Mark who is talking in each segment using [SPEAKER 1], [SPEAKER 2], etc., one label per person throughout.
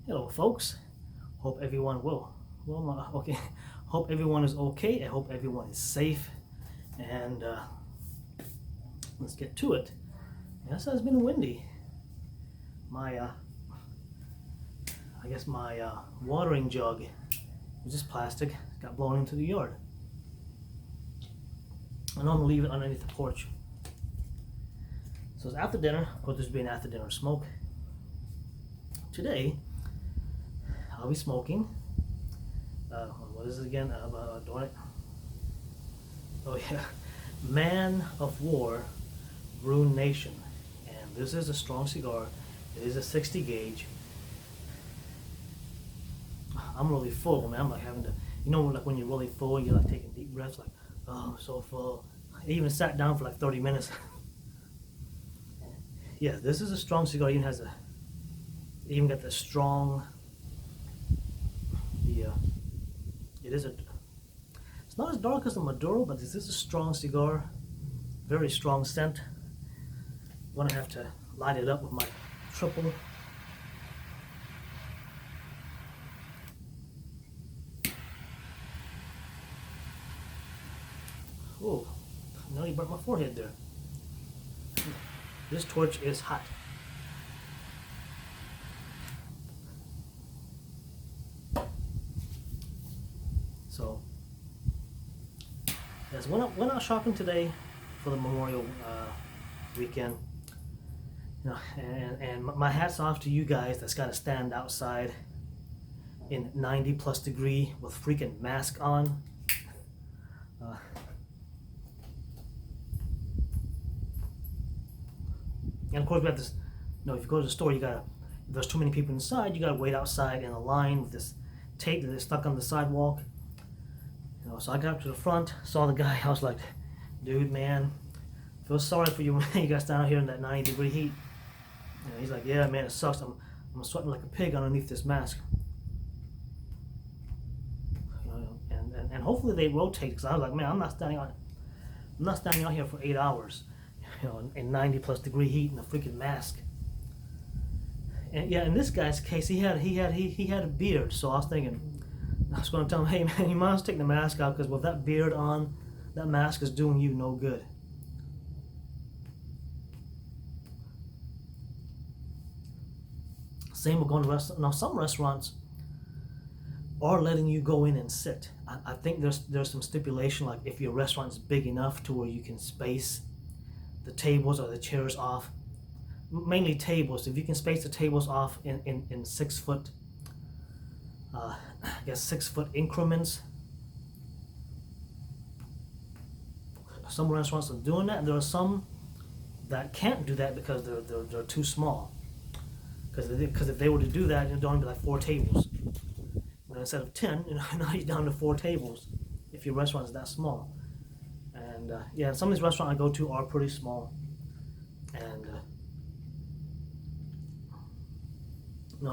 [SPEAKER 1] Hello, folks. Hope everyone will. Okay. Hope everyone is okay. I hope everyone is safe. And let's get to it. Yes, it's been windy. My, I guess my watering jug, which is plastic, got blown into the yard. I normally leave it underneath the porch. So it's after dinner. Of course, there's been after dinner smoke. Today, I'll be smoking. What is it again? Doing it. Oh yeah, Man of War Ruination, and this is a strong cigar. It is a 60 gauge. I'm really full, man. I'm like having to, like when you're really full, you're like taking deep breaths, like, oh, I'm so full. I even sat down for like 30 minutes. Yeah, this is a strong cigar. It even got the strong. It's not as dark as the Maduro, but this is a strong cigar, very strong scent. I'm gonna have to light it up with my triple. Oh, no, you burnt my forehead there. This torch is hot. So, yes, went out shopping today for the Memorial weekend. And my hat's off to you guys that's got to stand outside in 90+ degree with freaking mask on. And of course we have this, if you go to the store, if there's too many people inside, you gotta wait outside in a line with this tape that is stuck on the sidewalk. So I got up to the front, saw the guy. I was like, dude, man, feel sorry for you, man. You got to stand out here in that 90-degree heat. He's like, yeah, man, it sucks. I'm sweating like a pig underneath this mask. And hopefully they rotate, because I was like, man, I'm not standing out here for 8 hours, in 90+ degree heat in a freaking mask. And yeah, in this guy's case, he had a beard, so I was thinking. I was going to tell him, hey man, you might as well take the mask out, because with that beard on, that mask is doing you no good. Same with going to restaurants. Now some restaurants are letting you go in and sit. I think there's some stipulation, like if your restaurant is big enough to where you can space the tables or the chairs off. Mainly tables. If you can space the tables off in 6 foot. I guess 6 foot increments. Some restaurants are doing that, and there are some that can't do that because they're too small. Because if they were to do that, it'd only be like 4 tables. Instead of 10, now you're down to 4 tables if your restaurant is that small. And yeah, some of these restaurants I go to are pretty small. And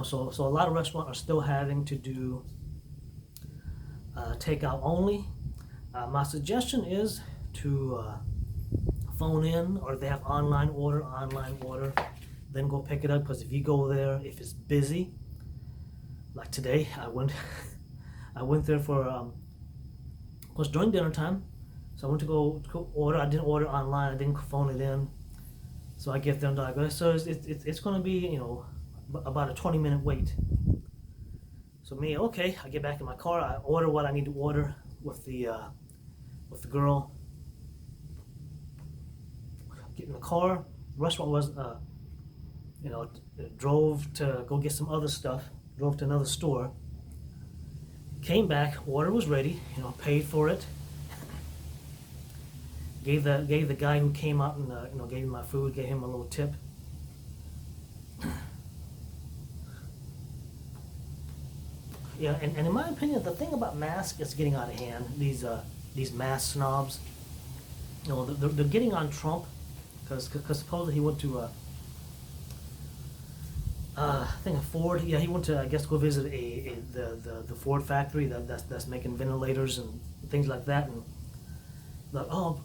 [SPEAKER 1] so a lot of restaurants are still having to do takeout only. My suggestion is to phone in, or if they have online order, then go pick it up. Because if you go there, if it's busy, like today, I went there for, of course, during dinner time. So I went to go order. I didn't order online. I didn't phone it in. So I get there and I go. So it's going to be about a 20-minute wait. So me, okay, I get back in my car, I order what I need to order with the girl. Get in the car. The restaurant was, drove to go get some other stuff. Drove to another store. Came back, order was ready. Paid for it. Gave the guy who came out and gave me my food, gave him a little tip. Yeah, and in my opinion, the thing about masks is getting out of hand. These mask snobs, they're getting on Trump, because supposedly he went to I think a Ford. Yeah, he went to, I guess, go visit the Ford factory that's making ventilators and things like that. And like, oh,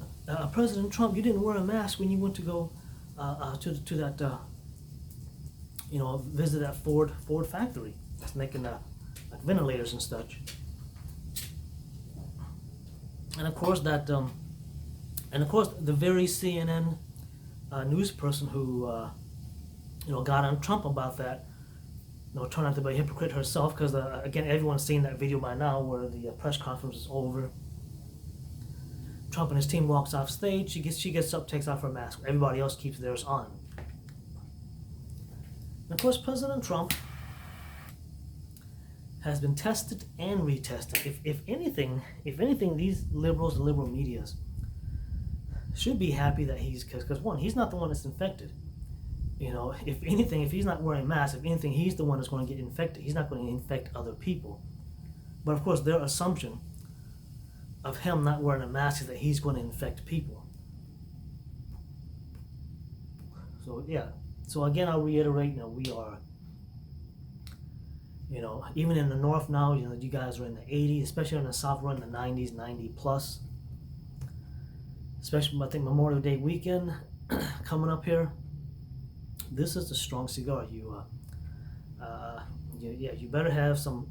[SPEAKER 1] President Trump, you didn't wear a mask when you went to go to that visit that Ford factory. that's making like ventilators and such. And of course the very CNN news person who got on Trump about that, turned out to be a hypocrite herself, because again, everyone's seen that video by now where the press conference is over. Trump and his team walks off stage. She gets up, takes off her mask. Everybody else keeps theirs on. And of course, President Trump has been tested and retested. If anything, these liberals and liberal medias should be happy that because one, he's not the one that's infected. If anything, if he's not wearing a mask, if anything, he's the one that's going to get infected. He's not going to infect other people. But of course, their assumption of him not wearing a mask is that he's going to infect people. So yeah. So again, I'll reiterate, we are, even in the north now, you guys are in the 80s, especially in the south, we're in the 90s, 90 plus. Especially, I think, Memorial Day weekend coming up here. This is a strong cigar. You better have some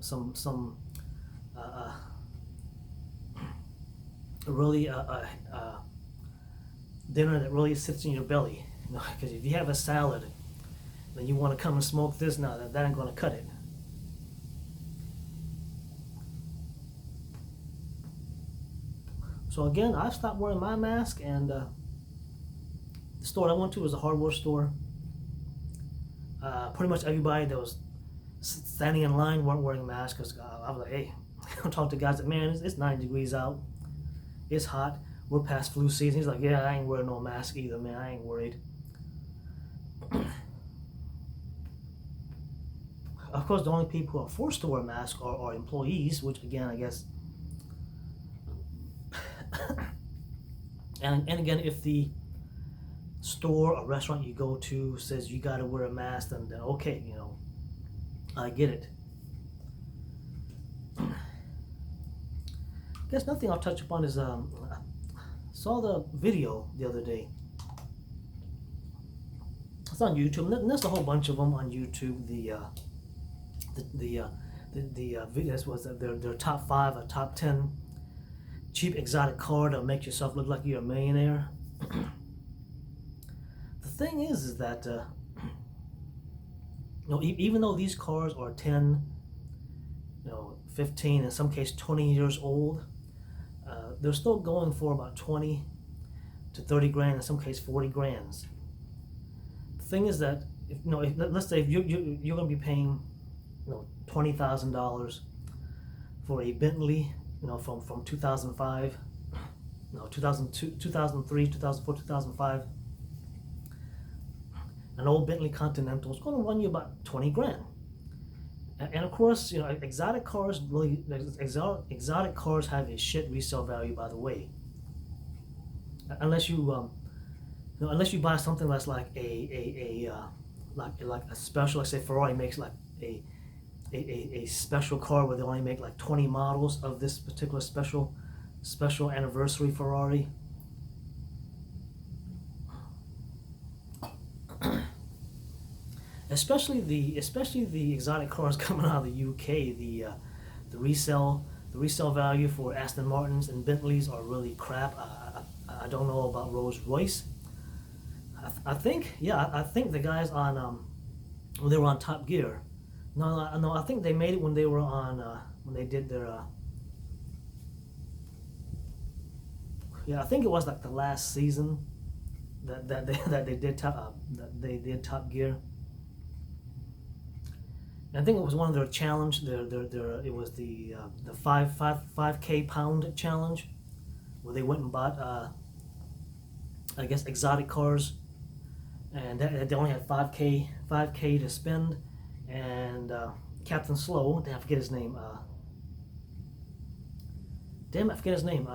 [SPEAKER 1] really dinner that really sits in your belly. Because if you have a salad, then you want to come and smoke this now. That ain't going to cut it. So again, I've stopped wearing my mask, and the store I went to was a hardware store. Pretty much everybody that was standing in line weren't wearing masks, because I was like, hey, I talked to guys like, man, it's 9 degrees out. It's hot. We're past flu season. He's like, yeah, I ain't wearing no mask either, man. I ain't worried. Of course, the only people who are forced to wear masks are employees, which again, I guess. and again, if the store or restaurant you go to says you got to wear a mask, then okay, I get it. I guess nothing I'll touch upon is I saw the video the other day. It's on YouTube, and there's a whole bunch of them on YouTube. The videos was their top 5 or top 10 cheap exotic car that'll make yourself look like you're a millionaire. The thing is that even though these cars are 10, 15, in some case 20 years old, they're still going for about 20 to 30 grand, in some case 40 grand. The thing is that let's say if you're going to be paying $20,000 for a Bentley, from 2005, 2002, 2003, 2004, 2005. An old Bentley Continental is going to run you about 20 grand. And of course, exotic cars exotic cars have a shit resale value, by the way. Unless you buy something that's like a special, like say Ferrari makes like a special car where they only make like 20 models of this particular special anniversary Ferrari. Especially the exotic cars coming out of the UK, the resale value for Aston Martins and Bentleys are really crap. I don't know about Rolls Royce. I think the guys on when they were on Top Gear. No, I think they made it when they were on when they did their. I think it was like the last season that they did Top Gear. And I think it was one of their challenge. It was the 5K pound challenge, where they went and bought I guess exotic cars, and they only had 5K to spend. And Captain Slow, I forget his name. I forget his name.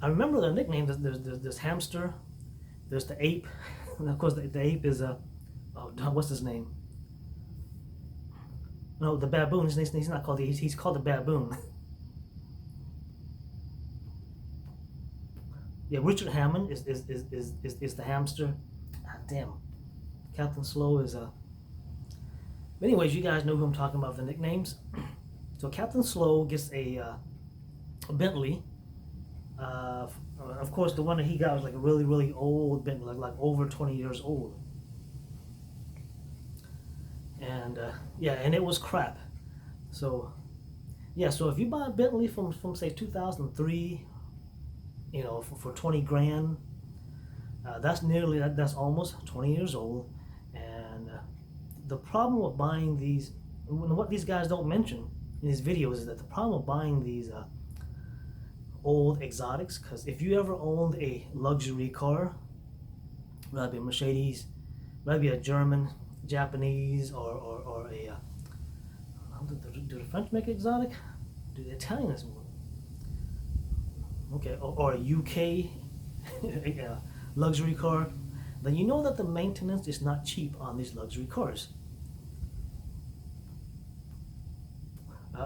[SPEAKER 1] I remember their nickname. There's Hamster. There's the Ape, and of course the Ape is what's his name? No, the Baboon. He's not called he's called the Baboon. Yeah, Richard Hammond is the Hamster. Ah, damn. Captain Slow is But anyways, you guys know who I'm talking about with the nicknames. So Captain Slow gets a Bentley. Of course, the one that he got was like a really, really old Bentley, like over 20 years old. And yeah, and it was crap. So yeah, so if you buy a Bentley from say 2003, you know, for 20 grand, that's almost 20 years old. And the problem with buying these, what these guys don't mention in these videos, is that the problem with buying these old exotics, because if you ever owned a luxury car, whether it be a Mercedes, whether it be a German, Japanese, or a do the French make exotic? Do the Italians? Okay, or a UK luxury car, then you know that the maintenance is not cheap on these luxury cars.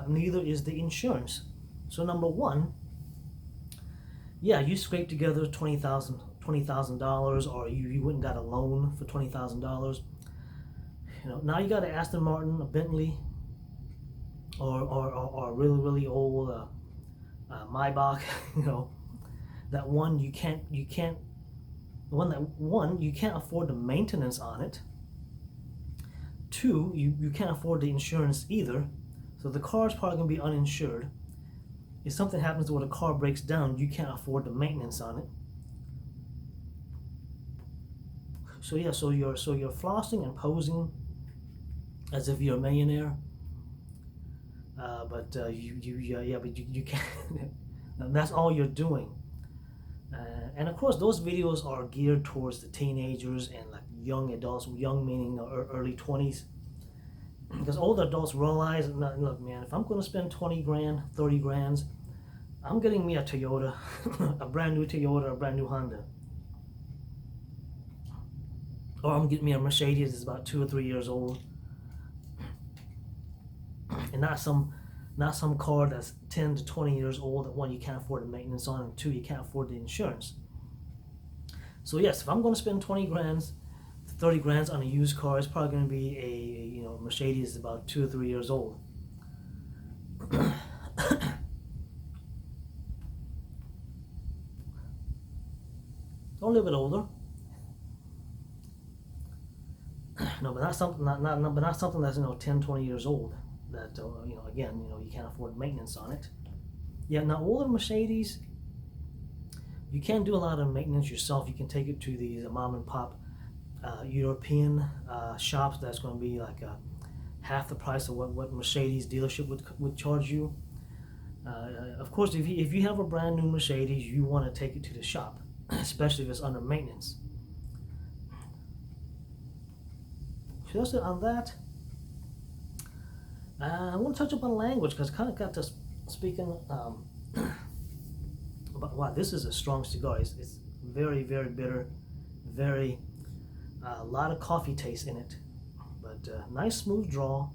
[SPEAKER 1] Neither is the insurance. So number one, yeah, you scrape together $20,000, or you went and got a loan for $20,000. You know, now you got an Aston Martin, a Bentley, or a really, really old Maybach. You know, that one you can't afford the maintenance on it. Two, you can't afford the insurance either, so the car's probably gonna be uninsured. If something happens where the car breaks down, you can't afford the maintenance on it. So yeah, so you're flossing and posing as if you're a millionaire, but you can't. That's all you're doing. And of course, those videos are geared towards the teenagers and like young adults. Young meaning early 20s, because older adults realize, look, man, if I'm going to spend 20 grand, 30 grands, I'm getting me a Toyota, a brand new Toyota, a brand new Honda, or I'm getting me a Mercedes that's about 2 or 3 years old, and not some car that's 10 to 20 years old, that one, you can't afford the maintenance on, and two, you can't afford the insurance. So yes, if I'm going to spend 20 grand, 30 grand on a used car, it's probably going to be a Mercedes about 2 or 3 years old. A little bit older. No, but not something that's 10, 20 years old. That again, you can't afford maintenance on it. Yeah, now older Mercedes, you can't do a lot of maintenance yourself. You can take it to these mom and pop European shops. That's going to be like half the price of what Mercedes dealership would charge you. Of course, if you have a brand new Mercedes, you want to take it to the shop, especially if it's under maintenance. So that's it on that. I want to touch upon language, because I kind of got to speaking about, wow, this is a strong cigar. It's very, very bitter, very a lot of coffee taste in it, but nice smooth draw.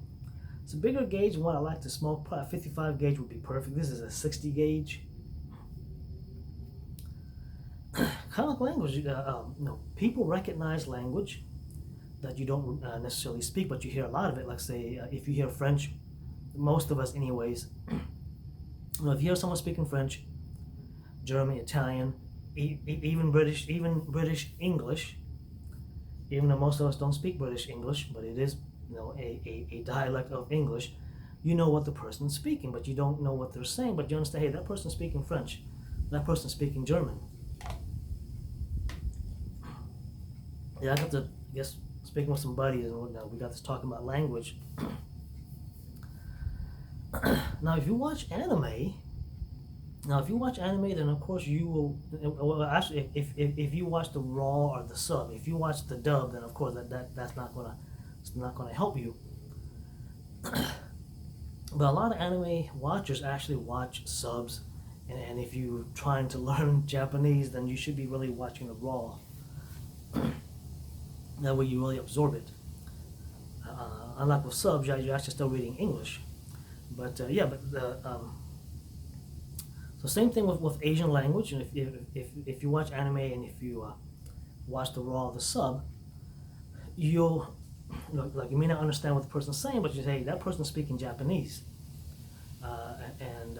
[SPEAKER 1] It's a bigger gauge than what I like to smoke. Probably a 55 gauge would be perfect. This is a 60 gauge. Kind of like language. People recognize language that you don't necessarily speak, but you hear a lot of it. Like say, if you hear French, most of us anyways, if you hear someone speaking French, German, Italian, even British English, even though most of us don't speak British English, but it is a dialect of English, you know what the person's speaking, but you don't know what they're saying, but you understand, hey, that person's speaking French, that person's speaking German. Yeah, I got to, speaking with some buddies and whatnot, we got to talking about language. Now, if you watch anime, then of course you will. Well, actually, if you watch the raw or the sub, if you watch the dub, then of course that's not gonna help you. But a lot of anime watchers actually watch subs, and if you're trying to learn Japanese, then you should be really watching the raw. That way you really absorb it. Unlike with subs, you're actually still reading English. But so same thing with Asian language. And if you watch anime and if you watch the raw or the sub, you'll like you may not understand what the person's saying, but you say, hey, that person's speaking Japanese. And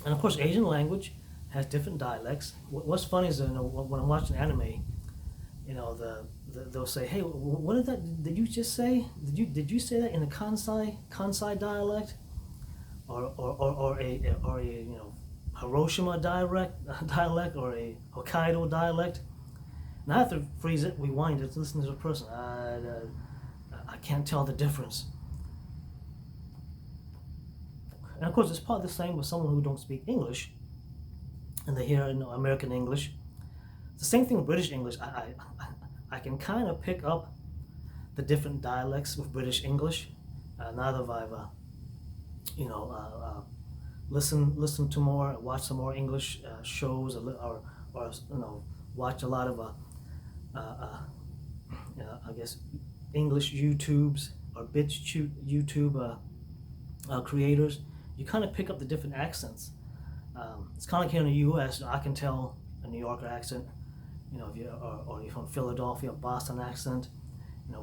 [SPEAKER 1] of course, Asian language has different dialects. What's funny is, when I'm watching anime, they'll say, hey, what did that, did you just say? Did you say that in a Kansai dialect? Or a Hiroshima dialect, or a Hokkaido dialect? And I have to freeze it, rewind it, listen to the person. I can't tell the difference. And of course, it's probably the same with someone who don't speak English, and they hear American English. It's the same thing with British English. I can kind of pick up the different dialects with British English. Now that I've listen to more, watch some more English shows, or watch a lot of I guess English YouTubes or YouTube creators. You kind of pick up the different accents. It's kind of like here in the U.S. I can tell a New Yorker accent, if you're from Philadelphia, Boston accent,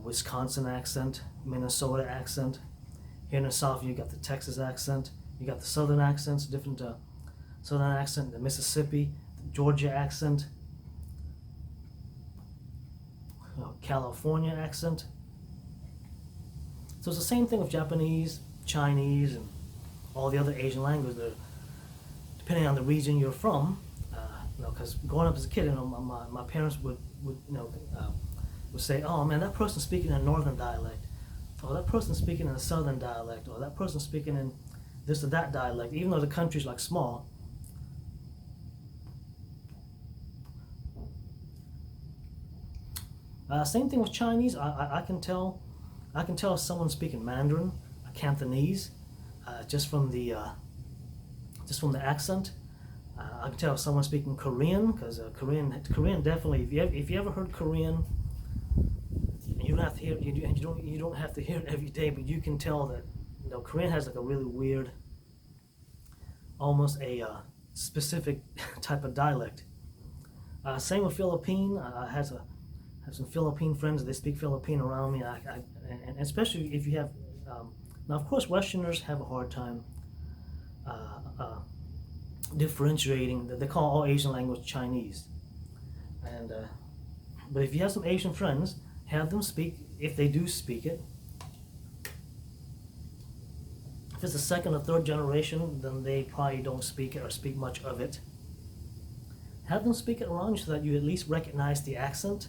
[SPEAKER 1] Wisconsin accent, Minnesota accent. Here in the South, you got the Texas accent. You got the Southern accents, different Southern accent, the Mississippi, the Georgia accent, California accent. So it's the same thing with Japanese, Chinese, and all the other Asian languages. Depending on the region you're from, because growing up as a kid, my parents would say, "Oh man, that person's speaking in a northern dialect, or that person's speaking in a southern dialect, or that person's speaking in this or that dialect," even though the country's like small. Same thing with Chinese. I can tell if someone's speaking Mandarin, Cantonese, just from the accent. I can tell if someone's speaking Korean, because Korean definitely. If you ever heard Korean, and you don't have to hear you don't have to hear it every day, but you can tell that Korean has like a really weird, almost a specific type of dialect. Same with Philippine. I have some Philippine friends. They speak Philippine around me. And especially if you have, now of course Westerners have a hard time differentiating. They call all Asian language Chinese. And but if you have some Asian friends, have them speak, if they do speak it. If it's the second or third generation, then they probably don't speak it or speak much of it. Have them speak it around you so that you at least recognize the accent.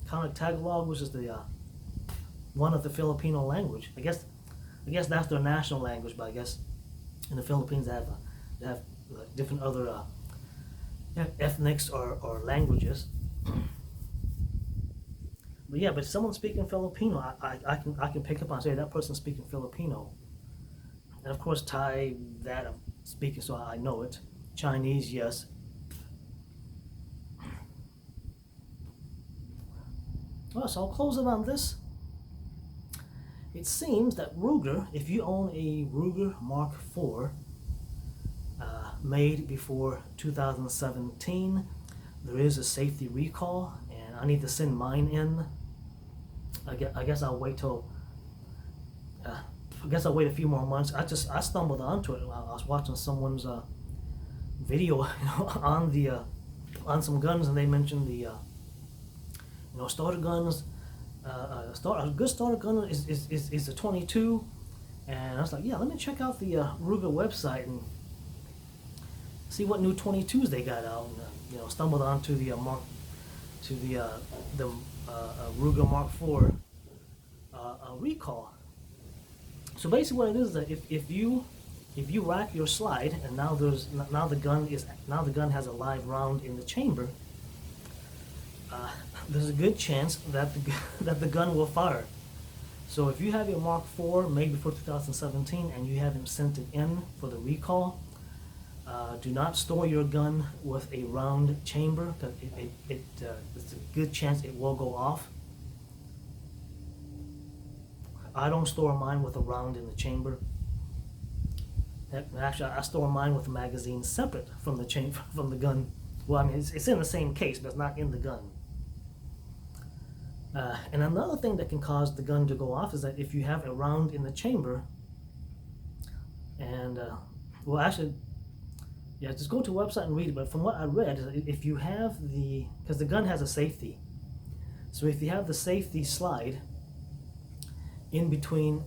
[SPEAKER 1] Kind of Tagalog, which is the one of the Filipino language. I guess that's their national language, but I guess in the Philippines they have different other ethnics or languages. But yeah, but if someone's speaking Filipino, I can pick up on, say, that person's speaking Filipino. And of course Thai, that I'm speaking, so I know it. Chinese, yes. Well, so I'll close it on this. It seems that Ruger, if you own a Ruger Mark IV made before 2017, there is a safety recall, and I need to send mine in. I guess I'll wait till. I guess I'll wait a few more months. I stumbled onto it. I was watching someone's video, on some guns, and they mentioned the starter guns. A good starter gun is a 22, and I was like, yeah, let me check out the Ruger website and see what new 22s they got out. And, stumbled onto the Ruger Mark IV recall. So basically, what it is that if you rack your slide, and now the gun has a live round in the chamber, there's a good chance that the gun will fire. So if you have your Mark IV made before 2017 and you haven't sent it in for the recall, do not store your gun with a round chamber, because it's a good chance it will go off. I don't store mine with a round in the chamber. Actually, I store mine with a magazine separate from the gun. Well, I mean, it's in the same case, but it's not in the gun. And another thing that can cause the gun to go off is that if you have a round in the chamber, and well, actually, yeah, just go to a website and read it. But from what I read, if you have because the gun has a safety, so if you have the safety slide in between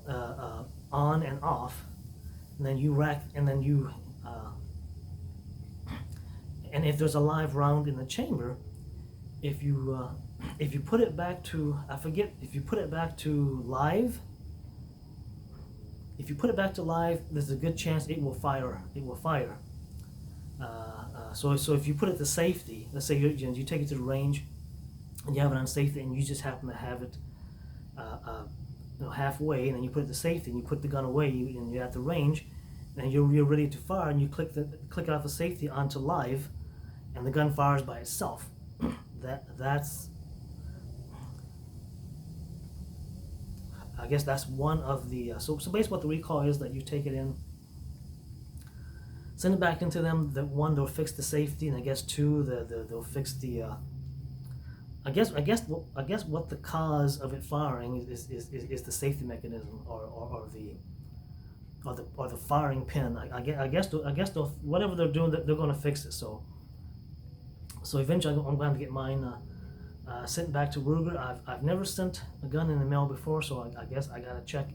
[SPEAKER 1] on and off, and then you rack, and then you, and if there's a live round in the chamber, if you put it back to, I forget, if you put it back to live, there's a good chance it will fire. So if you put it to safety, let's say you take it to the range and you have it on safety, and you just happen to have it halfway, and then you put it to safety and you put the gun away, and you're at the range, and you're ready to fire, and you click it off the safety onto live, and the gun fires by itself. That's I guess that's one of the so basically what the recall is, that you take it in, send it back into them. That one, they'll fix the safety, and I guess two, they'll fix the I guess what the cause of it firing is the safety mechanism, or the firing pin. I guess whatever they're doing, they're going to fix it. So eventually I'm going to get mine sent back to Ruger. I've never sent a gun in the mail before, so I guess I gotta check.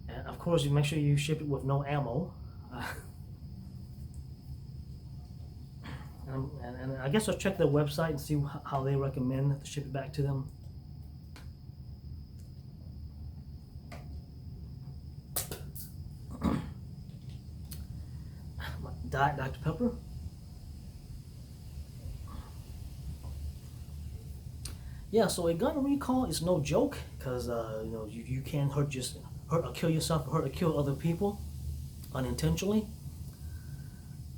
[SPEAKER 1] And of course, you make sure you ship it with no ammo. And I guess I'll check their website and see how they recommend to ship it back to them. Diet Dr. Pepper. Yeah, so a gun recall is no joke, because you can hurt or kill yourself, or hurt or kill other people unintentionally.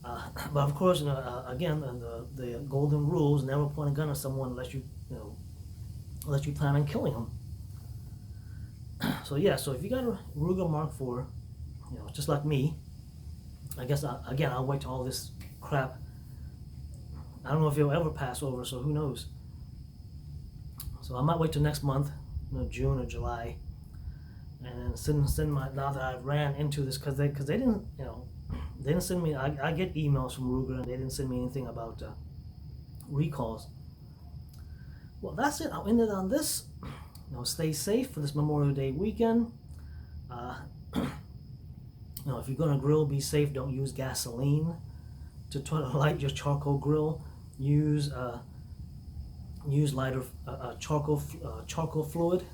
[SPEAKER 1] But of course, again, the golden rules: never point a gun at someone unless you plan on killing them. So yeah, so if you got a Ruger Mark IV, just like me, I guess I'll wait till all this crap. I don't know if it'll ever pass over, so who knows. So I might wait till next month, June or July, and send my, now that I've ran into this, because they didn't they didn't send me. I get emails from Ruger, and they didn't send me anything about recalls. Well, that's it. I'll end it on this. Stay safe for this Memorial Day weekend. If you're gonna grill, be safe. Don't use gasoline to try to light your charcoal grill. Use lighter charcoal fluid.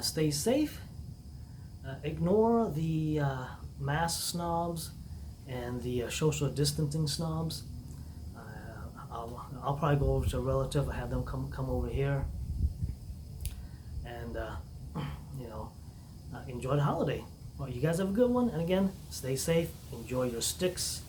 [SPEAKER 1] Stay safe. Ignore the mask snobs and the social distancing snobs. I'll probably go over to a relative. I have them come over here, and enjoy the holiday. Well, you guys have a good one, and again, stay safe. Enjoy your sticks.